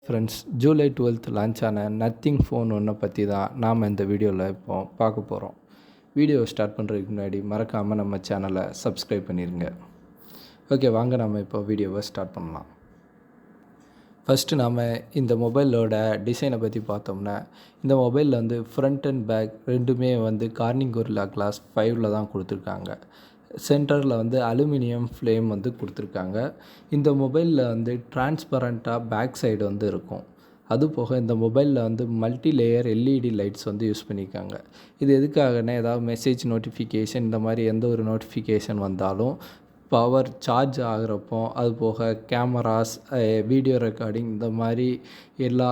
Friends, July 12th launch ஆன nothing phone ஒன்றை பற்றி தான் நாம் இந்த வீடியோவில் இப்போ பார்க்க போகிறோம். வீடியோவை ஸ்டார்ட் பண்ணுறதுக்கு முன்னாடி மறக்காமல் நம்ம சேனலை சப்ஸ்கிரைப் பண்ணிடுங்க. ஓகே, வாங்க நம்ம இப்போ வீடியோவை ஸ்டார்ட் பண்ணலாம். ஃபஸ்ட்டு நாம் இந்த மொபைலோட டிசைனை பற்றி பார்த்தோம்னா, இந்த மொபைலில் வந்து ஃப்ரண்ட் அண்ட் பேக் ரெண்டுமே வந்து கார்னிங் கொரில்லா கிளாஸ் 5ல் தான் கொடுத்துருக்காங்க. சென்டரில் வந்து அலுமினியம் ஃப்ளேம் வந்து கொடுத்துருக்காங்க. இந்த மொபைலில் வந்து டிரான்ஸ்பரண்ட்டாக பேக் சைடு வந்து இருக்கும். அதுபோக இந்த மொபைலில் வந்து மல்டி லேயர் எல்இடி லைட்ஸ் வந்து யூஸ் பண்ணியிருக்காங்க. இது எதுக்காகனா, ஏதாவது மெசேஜ் நோட்டிஃபிகேஷன் இந்த மாதிரி எந்த ஒரு நோட்டிஃபிகேஷன் வந்தாலும் பவர் சார்ஜ் ஆகிறப்போ, அது போக கேமராஸ், வீடியோ ரெக்கார்டிங் இந்த மாதிரி எல்லா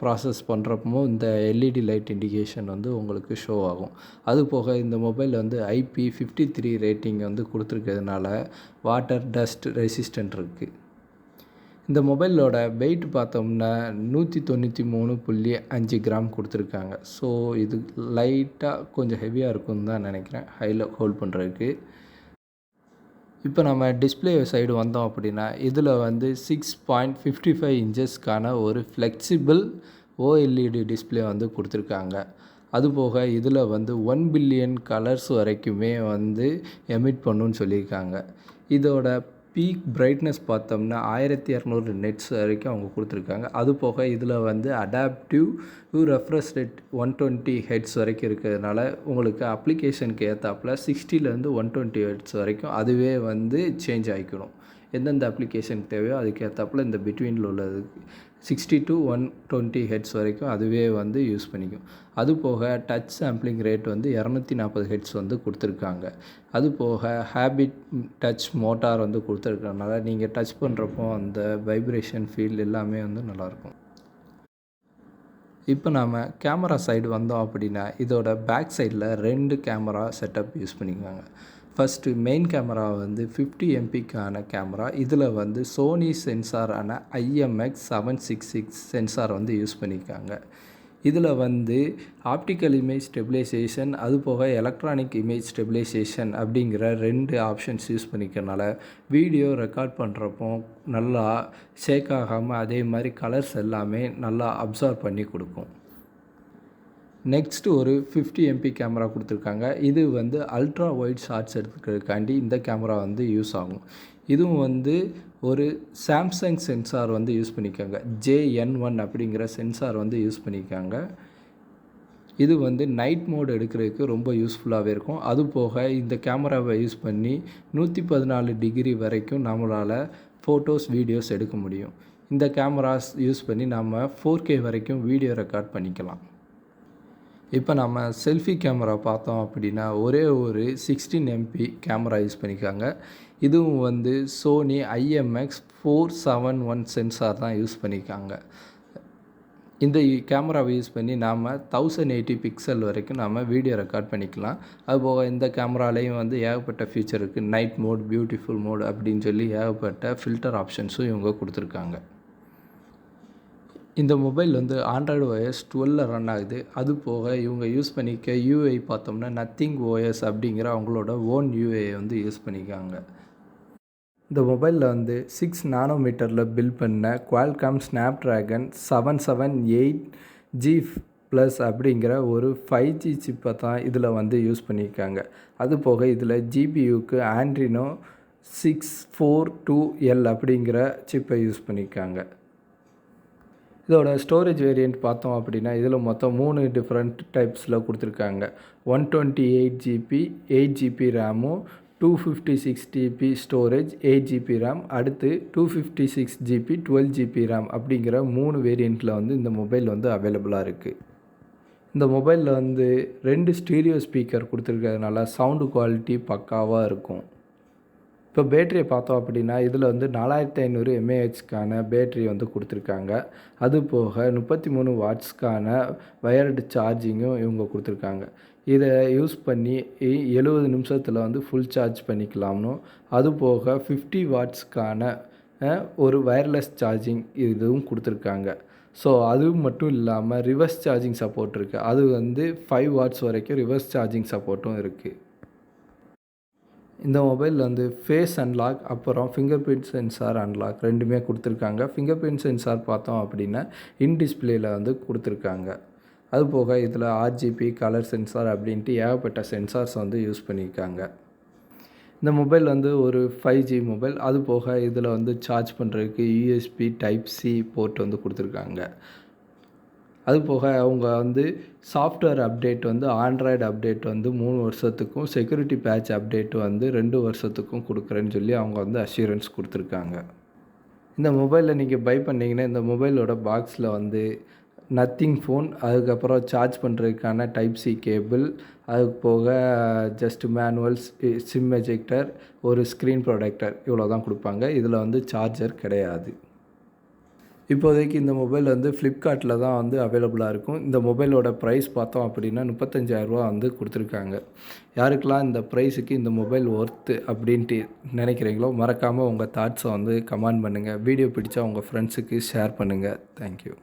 ப்ராசஸ் பண்ணுறப்போ இந்த எல்இடி லைட் இண்டிகேஷன் வந்து உங்களுக்கு ஷோ ஆகும். அது போக இந்த மொபைல் வந்து IP53 ரேட்டிங் வந்து கொடுத்துருக்கிறதுனால வாட்டர் டஸ்ட் ரெசிஸ்டன்ட் இருக்குது. இந்த மொபைலோட வெயிட் பார்த்தோம்னா 193.5 கிராம் கொடுத்துருக்காங்க. ஸோ இது லைட்டாக கொஞ்சம் ஹெவியாக இருக்கும்னு தான் நினைக்கிறேன் ஹையில் ஹோல்ட் பண்ணுறதுக்கு. இப்போ நம்ம டிஸ்பிளே சைடு வந்தோம் அப்படின்னா, இதில் வந்து 6.55 இன்ச்சஸ்க்கான ஒரு ஃப்ளெக்சிபிள் OLED டிஸ்பிளே வந்து கொடுத்துருக்காங்க. அதுபோக இதில் வந்து 1 பில்லியன் கலர்ஸ் வரைக்குமே வந்து எமிட் பண்ணுன்னு சொல்லியிருக்காங்க. இதோட பீக் பிரைட்னஸ் பார்த்தோம்னா 1200 நெட்ஸ் வரைக்கும் அவங்க கொடுத்துருக்காங்க. அது போக இதில் வந்து அடாப்டிவ் ரெஃப்ரெஷ் ரேட் 120 ஹெட்ஸ் வரைக்கும் இருக்கிறதுனால உங்களுக்கு அப்ளிகேஷனுக்கு ஏற்றாப்புல 60லேருந்து 120 ஹெட்ஸ் வரைக்கும் அதுவே வந்து சேஞ்ச் ஆகிக்கணும். எந்தெந்த அப்ளிகேஷனுக்கு தேவையோ அதுக்கு ஏற்றாப்புல இந்த பிட்வீனில் உள்ளது 60 to 120 ஹெட்ஸ் வரைக்கும் அதுவே வந்து யூஸ் பண்ணிக்கும். அது போக டச் சாம்பிளிங் ரேட் வந்து 240 ஹெட்ஸ் வந்து கொடுத்துருக்காங்க. அது போக ஹேபிட் டச் மோட்டார் வந்து கொடுத்துருக்கறனால நீங்கள் டச் பண்ணுறப்போ அந்த வைப்ரேஷன் ஃபீல் எல்லாமே வந்து நல்லாயிருக்கும். இப்போ நாம் கேமரா சைடு வந்தோம் அப்படின்னா, இதோட பேக் சைடில் 2 கேமரா செட்டப் யூஸ் பண்ணியிருக்காங்க. ஃபஸ்ட்டு மெயின் கேமரா வந்து 50 MPக்கான கேமரா. இதில் வந்து சோனி சென்சாரான IMX766 சென்சார் வந்து யூஸ் பண்ணியிருக்காங்க. இதில் வந்து ஆப்டிக்கல் இமேஜ் ஸ்டெபிலைசேஷன், அதுபோக எலக்ட்ரானிக் இமேஜ் ஸ்டெபிலைசேஷன் அப்படிங்கிற 2 ஆப்ஷன்ஸ் யூஸ் பண்ணிக்கிறனால வீடியோ ரெக்கார்ட் பண்ணுறப்போ நல்லா ஷேக் ஆகாமல் அதே மாதிரி கலர்ஸ் எல்லாமே நல்லா அப்சார்ப் பண்ணி கொடுக்கும். நெக்ஸ்ட்டு ஒரு 50 MP கேமரா கொடுத்துருக்காங்க. இது வந்து அல்ட்ரா ஒயிட் ஷாட்ஸ் எடுத்துக்கிறதுக்காண்டி இந்த கேமரா வந்து யூஸ் ஆகும். இதுவும் வந்து ஒரு சாம்சங் சென்சார் வந்து யூஸ் பண்ணியிருக்காங்க. JN1 அப்படிங்கிற சென்சார் வந்து யூஸ் பண்ணியிருக்காங்க. இது வந்து நைட் மோட் எடுக்கிறதுக்கு ரொம்ப யூஸ்ஃபுல்லாகவே இருக்கும். அது போக இந்த கேமராவை யூஸ் பண்ணி 114 டிகிரி வரைக்கும் நம்மளால் ஃபோட்டோஸ், வீடியோஸ் எடுக்க முடியும். இந்த கேமராஸ் யூஸ் பண்ணி நம்ம 4K வரைக்கும் வீடியோ ரெக்கார்ட் பண்ணிக்கலாம். இப்போ நம்ம செல்ஃபி கேமரா பார்த்தோம் அப்படின்னா, ஒரே ஒரு 16 MP கேமரா யூஸ் பண்ணியிருக்காங்க. இதுவும் வந்து சோனி IMX471 சென்சார் தான் யூஸ் பண்ணியிருக்காங்க. இந்த கேமராவை யூஸ் பண்ணி நாம் 1080 பிக்சல் வரைக்கும் நாம் வீடியோ ரெக்கார்ட் பண்ணிக்கலாம். அதுபோக இந்த கேமராலேயும் வந்து ஏகப்பட்ட ஃபீச்சர் இருக்குது. நைட் மோட், பியூட்டிஃபுல் மோட் அப்படின்னு சொல்லி ஏகப்பட்ட ஃபில்டர் ஆப்ஷன்ஸும் இவங்க கொடுத்துருக்காங்க. இந்த மொபைல் வந்து ஆண்ட்ராய்டு OS 12ல் ரன் ஆகுது. அது போக இவங்க யூஸ் பண்ணிக்க UI பார்த்தோம்னா நத்திங் OS அப்படிங்கிற அவங்களோட ஓன் UI வந்து யூஸ் பண்ணிக்காங்க. இந்த மொபைலில் வந்து 6 நானோமீட்டரில் பில்ட் பண்ண குவால்காம் ஸ்னாப்ட்ராகன் 778G+ அப்படிங்கிற ஒரு 5G சிப்பை தான் இதில் வந்து யூஸ் பண்ணியிருக்காங்க. அது போக இதில் GPUக்கு ஆண்ட்ரினோ 642L அப்படிங்கிற சிப்பை யூஸ் பண்ணியிருக்காங்க. இதோட ஸ்டோரேஜ் வேரியண்ட் பார்த்தோம் அப்படின்னா, இதில் மொத்தம் 3 டிஃப்ரெண்ட் டைப்ஸில் கொடுத்துருக்காங்க. 128GB 8GB ரேமும், 256GB storage 8GB RAM, அடுத்து 256GB 12GB ரேம் அப்படிங்கிற 3 வேரியண்ட்டில் வந்து இந்த மொபைல் வந்து அவைலபிளாக இருக்குது. இந்த மொபைலில் வந்து 2 ஸ்டீரியோ ஸ்பீக்கர் கொடுத்துருக்கிறதுனால சவுண்டு குவாலிட்டி பக்காவாக இருக்கும். இப்போ பேட்டரியை பார்த்தோம் அப்படின்னா, இதில் வந்து 4500 mAhக்கான பேட்டரி வந்து கொடுத்துருக்காங்க. அது போக 33 வாட்ஸ்க்கான வயர்டு சார்ஜிங்கும் இவங்க கொடுத்துருக்காங்க. இதை யூஸ் பண்ணி 70 நிமிஷத்தில் வந்து ஃபுல் சார்ஜ் பண்ணிக்கலாம்னும், அது போக 50 வாட்ஸ்க்கான ஒரு வயர்லெஸ் சார்ஜிங் இதுவும் கொடுத்துருக்காங்க. ஸோ அது மட்டும் இல்லாமல் ரிவர்ஸ் சார்ஜிங் சப்போர்ட் இருக்குது. அது வந்து 5 வாட்ஸ் வரைக்கும் ரிவர்ஸ் சார்ஜிங் சப்போர்ட்டும் இருக்குது. இந்த மொபைல் வந்து ஃபேஸ் அன்லாக் அப்புறம் ஃபிங்கர் பிரிண்ட் சென்சார் அன்லாக் ரெண்டுமே கொடுத்துருக்காங்க. ஃபிங்கர் பிரிண்ட் சென்சார் பார்த்தோம் அப்படின்னா இன் டிஸ்பிளேயில் வந்து கொடுத்துருக்காங்க. அதுபோக இதில் ஆர்ஜிபி கலர் சென்சார் அப்படின்ட்டு ஏகப்பட்ட சென்சார்ஸ் வந்து யூஸ் பண்ணியிருக்காங்க. இந்த மொபைல் வந்து ஒரு 5G மொபைல். அதுபோக இதில் வந்து சார்ஜ் பண்ணுறதுக்கு யூஎஸ்பி டைப் சி போர்ட் வந்து கொடுத்துருக்காங்க. அதுபோக அவங்க வந்து சாஃப்ட்வேர் அப்டேட் வந்து ஆண்ட்ராய்டு அப்டேட் வந்து 3 வருஷத்துக்கும் செக்யூரிட்டி பேட்ச் அப்டேட் வந்து 2 வருஷத்துக்கும் கொடுக்குறேன்னு சொல்லி அவங்க வந்து அஷ்யூரன்ஸ் கொடுத்துருக்காங்க. இந்த மொபைலில் நீங்கள் பை பண்ணிங்கன்னா இந்த மொபைலோட பாக்ஸில் வந்து நத்திங் ஃபோன், அதுக்கப்புறம் சார்ஜ் பண்ணுறதுக்கான டைப் சி கேபிள், அது போக ஜஸ்ட் மேனுவல்ஸ், சிம் எஜெக்டர், ஒரு ஸ்க்ரீன் ப்ரொடெக்டர் இவ்வளோ தான் கொடுப்பாங்க. இதில் வந்து சார்ஜர் கிடையாது. இப்போதைக்கு இந்த மொபைல் வந்து ஃப்ளிப்கார்ட்டில் தான் வந்து அவைலபிளாக இருக்கும். இந்த மொபைலோட ப்ரைஸ் பார்த்தோம் அப்படின்னா 35,000 வந்து கொடுத்துருக்காங்க. யாருக்கெல்லாம் இந்த ப்ரைஸுக்கு இந்த மொபைல் ஒர்த்து அப்படின்ட்டு நினைக்கிறீங்களோ மறக்காமல் உங்கள் தாட்ஸை வந்து கமெண்ட் பண்ணுங்கள். வீடியோ பிடிச்சா உங்கள் ஃப்ரெண்ட்ஸுக்கு ஷேர் பண்ணுங்கள். தேங்க்யூ.